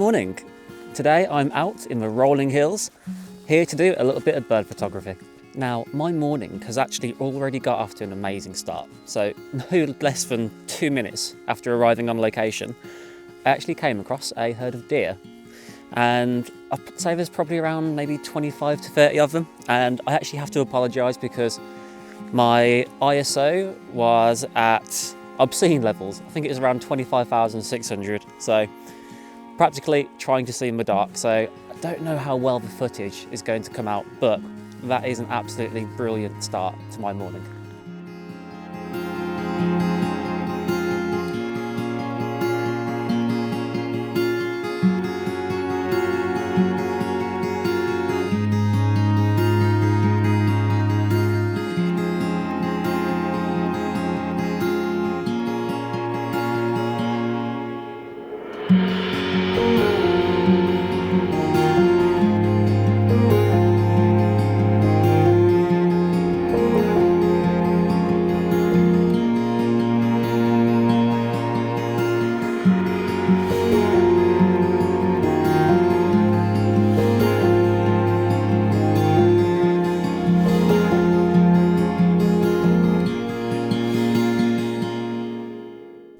morning. Today I'm out in the rolling hills, here to do a little bit of bird photography. Now, my morning has actually already got off to an amazing start. So no less than 2 minutes after arriving on location, I actually came across a herd of deer. And I'd say there's probably around maybe 25 to 30 of them. And I actually have to apologise because my ISO was at obscene levels. I think it was around 25,600. So practically trying to see in the dark. So I don't know how well the footage is going to come out, but that is an absolutely brilliant start to my morning.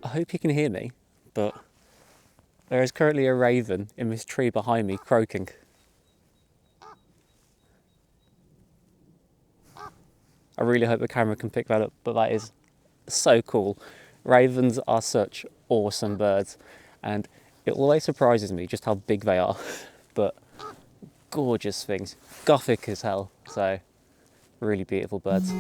I hope you can hear me, but there is currently a raven in this tree behind me croaking. I really hope the camera can pick that up, but that is so cool. Ravens are such awesome birds, and it always surprises me just how big they are, but gorgeous things, gothic as hell, so really beautiful birds.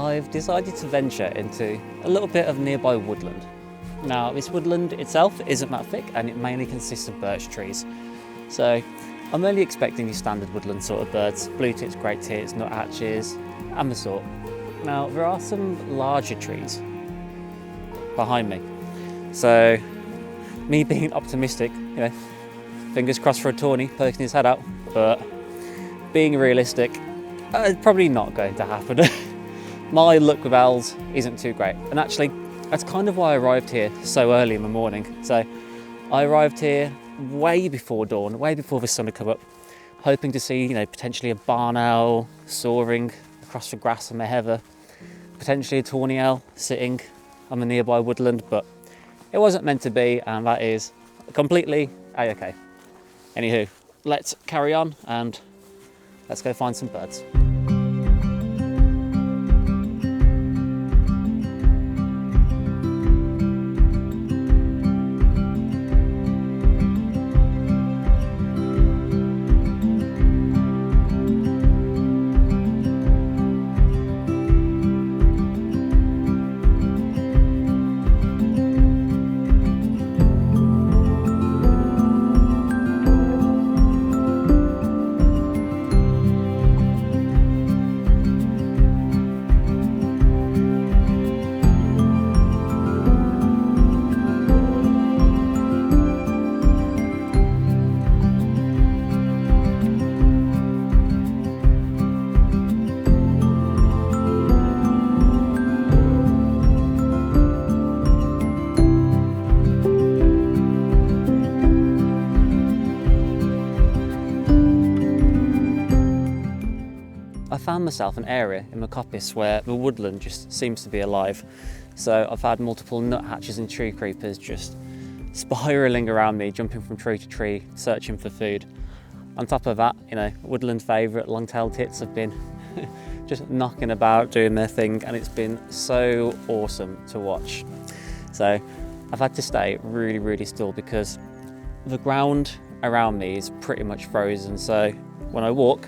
I've decided to venture into a little bit of nearby woodland. Now, this woodland itself isn't that thick and it mainly consists of birch trees. So I'm only expecting your standard woodland sort of birds, blue tits, great tits, nuthatches, and the sort. Now, there are some larger trees behind me. So me being optimistic, fingers crossed for a tawny poking his head out, but being realistic, it's probably not going to happen. My luck with owls isn't too great, and actually that's kind of why I arrived here so early in the morning. So I arrived here way before dawn, way before the sun had come up, hoping to see potentially a barn owl soaring across the grass and the heather, potentially a tawny owl sitting on the nearby woodland, but it wasn't meant to be, and that is completely a-okay. Anywho, let's carry on and let's go find some birds. myself an area in my coppice where the woodland just seems to be alive. So I've had multiple nuthatches and tree creepers just spiraling around me, jumping from tree to tree, searching for food. On top of that, you know, woodland favourite long-tailed tits have been just knocking about, doing their thing, and it's been so awesome to watch. So I've had to stay really still because the ground around me is pretty much frozen, so when I walk,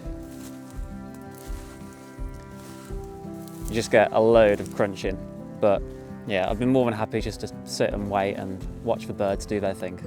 you just get a load of crunching. But yeah, I've been more than happy just to sit and wait and watch the birds do their thing.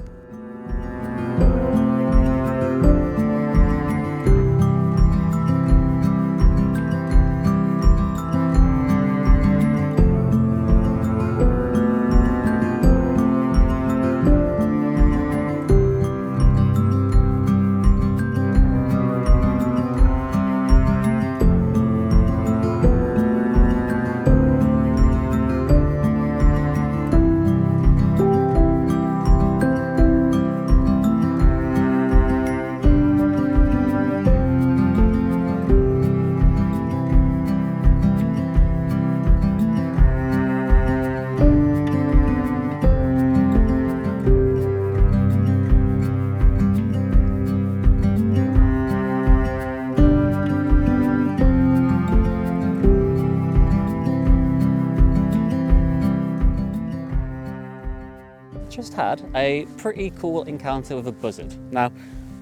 Just had a pretty cool encounter with a buzzard. Now,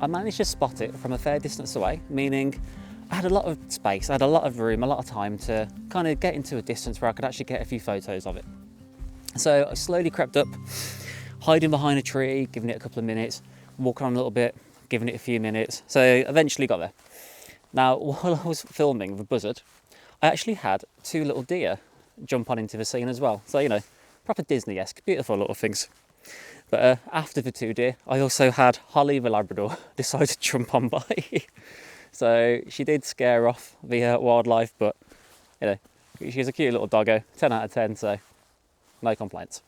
I managed to spot it from a fair distance away, meaning I had a lot of space, I had a lot of room, a lot of time to kind of get into a distance where I could actually get a few photos of it. So I slowly crept up, hiding behind a tree, giving it a couple of minutes, walking on a little bit, giving it a few minutes. So eventually got there. Now, while I was filming the buzzard, I actually had two little deer jump on into the scene as well. So, you know, proper Disney-esque, beautiful little things. But after the two deer, I also had Holly the Labrador decide to jump on by. So she did scare off the wildlife, but you know, she's a cute little doggo, 10 out of 10, so no complaints.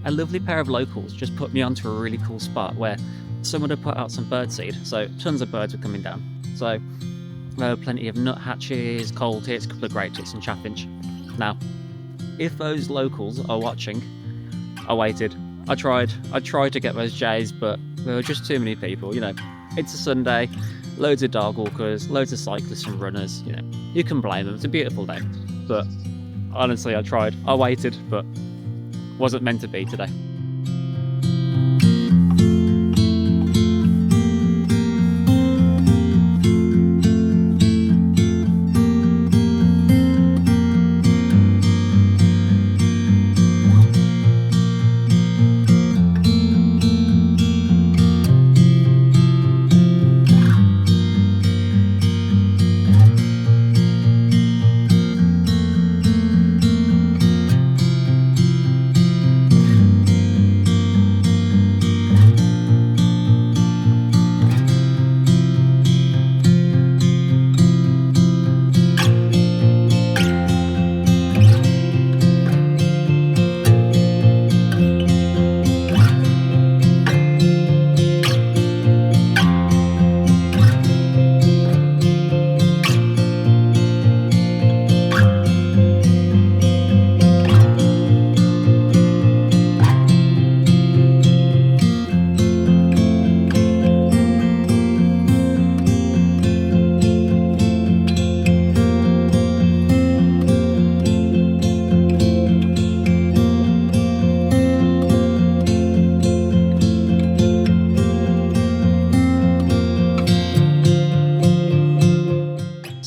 A lovely pair of locals just put me onto a really cool spot where someone had put out some bird seed, so tons of birds were coming down. So there were plenty of nuthatches, coal tits, a couple of great tits and chaffinch. Now, if those locals are watching, I waited. I tried to get those jays, but there were just too many people. You know, it's a Sunday, loads of dog walkers, loads of cyclists and runners. You know, you can blame them. It's a beautiful day, but honestly, I tried. I waited, but wasn't meant to be today.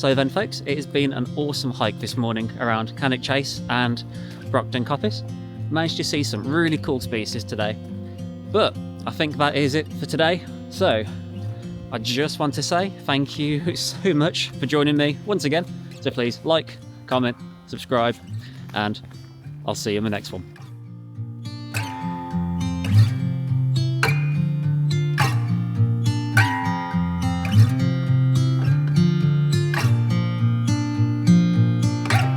So then folks, it has been an awesome hike this morning around Cannock Chase and Brockton Coppice. Managed to see some really cool species today. But I think that is it for today. So I just want to say thank you so much for joining me once again. So please like, comment, subscribe, and I'll see you in the next one.